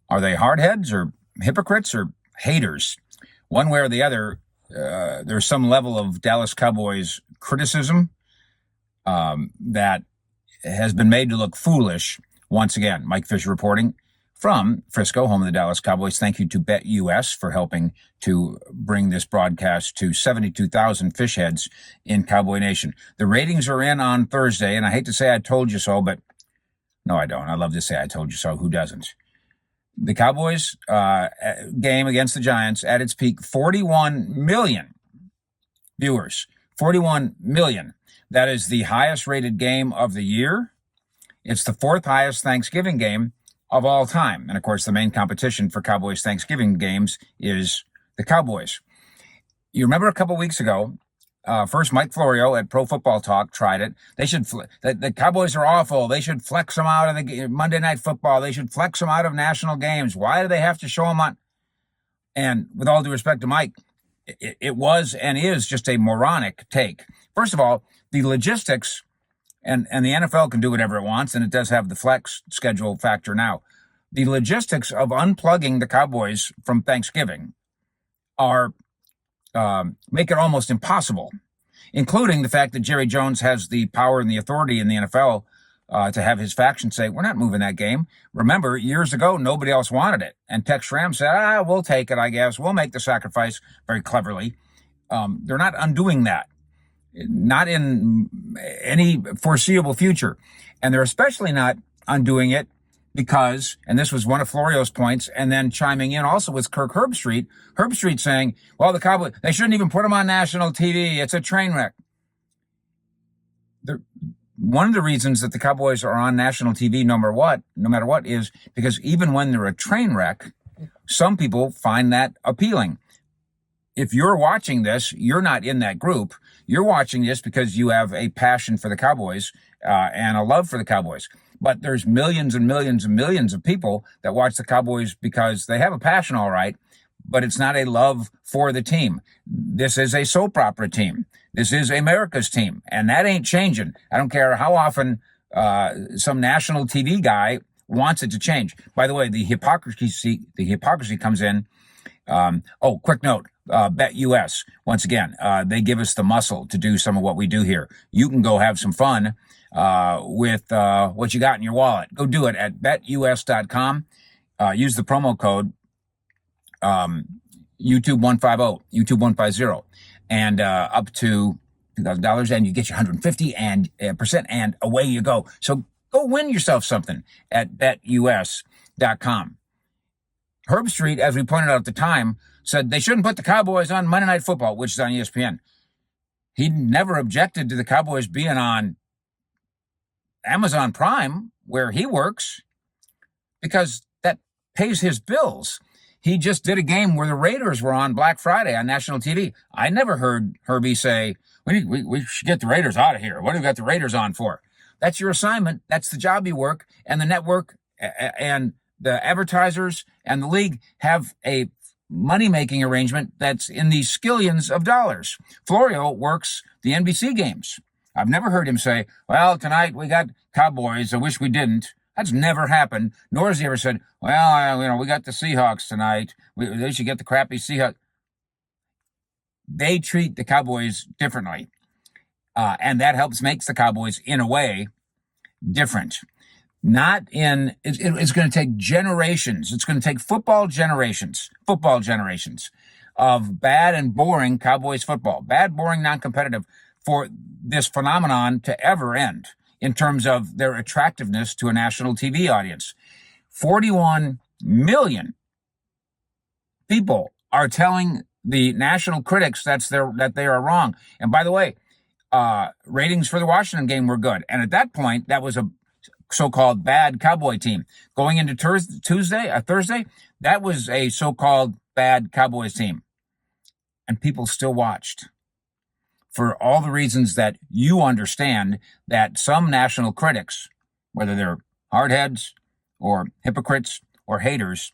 Are they hardheads or hypocrites or haters? One way or the other, there's some level of Dallas Cowboys criticism that has been made to look foolish once again. Mike Fisher reporting from Frisco, home of the Dallas Cowboys. Thank you to BetUS for helping to bring this broadcast to 72,000 fish heads in Cowboy Nation. The ratings are in on Thursday, and I hate to say I told you so, but no, I don't. I love to say I told you so. Who doesn't? The Cowboys game against the Giants at its peak, 41 million viewers. 41 million. That is the highest rated game of the year. It's the fourth highest Thanksgiving game of all time. And of course, the main competition for Cowboys Thanksgiving games is the Cowboys. You remember a couple weeks ago, first Mike Florio at Pro Football Talk tried it. They should the Cowboys are awful. They should flex them out of the Monday Night Football. They should flex them out of national games. Why do they have to show them on? And with all due respect to Mike, it was and is just a moronic take. First of all, the logistics, and the NFL can do whatever it wants, and it does have the flex schedule factor now. The logistics of unplugging the Cowboys from Thanksgiving are make it almost impossible, including the fact that Jerry Jones has the power and the authority in the NFL to have his faction say, we're not moving that game. Remember, years ago, nobody else wanted it. And Tex Schramm said, we'll take it, I guess. We'll make the sacrifice very cleverly. They're not undoing that. Not in any foreseeable future. And they're especially not undoing it because, and this was one of Florio's points, and then chiming in also with Kirk Herbstreit saying, well, the Cowboys, they shouldn't even put them on national TV. It's a train wreck. One of the reasons that the Cowboys are on national TV no matter what, is because even when they're a train wreck, some people find that appealing. If you're watching this, you're not in that group. You're watching this because you have a passion for the Cowboys and a love for the Cowboys. But there's millions and millions and millions of people that watch the Cowboys because they have a passion, all right, but it's not a love for the team. This is a soap opera team. This is America's team, and that ain't changing. I don't care how often some national TV guy wants it to change. By the way, the hypocrisy comes in. Quick note. BetUS, once again, they give us the muscle to do some of what we do here. You can go have some fun with what you got in your wallet. Go do it at betus.com. Use the promo code YouTube150, YouTube150, and up to $2,000, and you get your 150% and away you go. So go win yourself something at betus.com. Herbstreit, as we pointed out at the time, said they shouldn't put the Cowboys on Monday Night Football, which is on ESPN. He never objected to the Cowboys being on Amazon Prime, where he works, because that pays his bills. He just did a game where the Raiders were on Black Friday on national TV. I never heard Herbie say, we should get the Raiders out of here. What have we got the Raiders on for? That's your assignment. That's the job you work. And the network and the advertisers and the league have a money-making arrangement that's in the skillions of dollars. Florio works the NBC games. I've never heard him say, well, tonight we got Cowboys. I wish we didn't. That's never happened. Nor has he ever said, well, we got the Seahawks tonight. They should get the crappy Seahawks. They treat the Cowboys differently. And that makes the Cowboys, in a way, different. It's going to take generations. It's going to take football generations of bad and boring Cowboys football, bad, boring, non-competitive, for this phenomenon to ever end in terms of their attractiveness to a national TV audience. 41 million people are telling the national critics that they are wrong. And by the way, ratings for the Washington game were good. And at that point, that was a so-called bad Cowboy team. Going into Thursday, that was a so-called bad Cowboys team. And people still watched. For all the reasons that you understand that some national critics, whether they're hardheads or hypocrites or haters,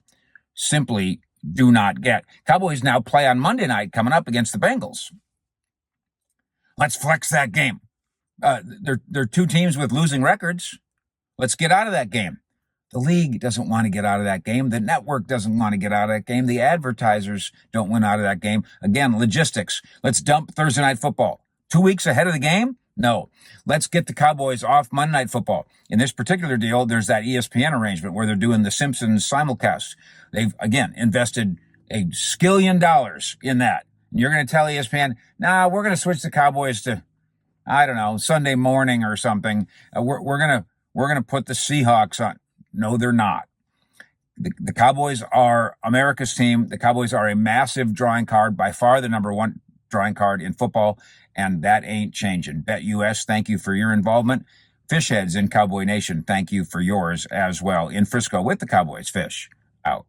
simply do not get. Cowboys now play on Monday night coming up against the Bengals. Let's flex that game. They're two teams with losing records. Let's get out of that game. The league doesn't want to get out of that game. The network doesn't want to get out of that game. The advertisers don't want out of that game. Again, logistics. Let's dump Thursday Night Football 2 weeks ahead of the game. No, let's get the Cowboys off Monday Night Football. In this particular deal, there's that ESPN arrangement where they're doing the Simpsons simulcast. They've, again, invested a skillion dollars in that. And you're going to tell ESPN, nah, we're going to switch the Cowboys to, I don't know, Sunday morning or something. We're going to put the Seahawks on. No, they're not. The Cowboys are America's team. The Cowboys are a massive drawing card, by far the number one drawing card in football, and that ain't changing. BetUS, thank you for your involvement. Fishheads in Cowboy Nation, thank you for yours as well. In Frisco with the Cowboys, Fish out.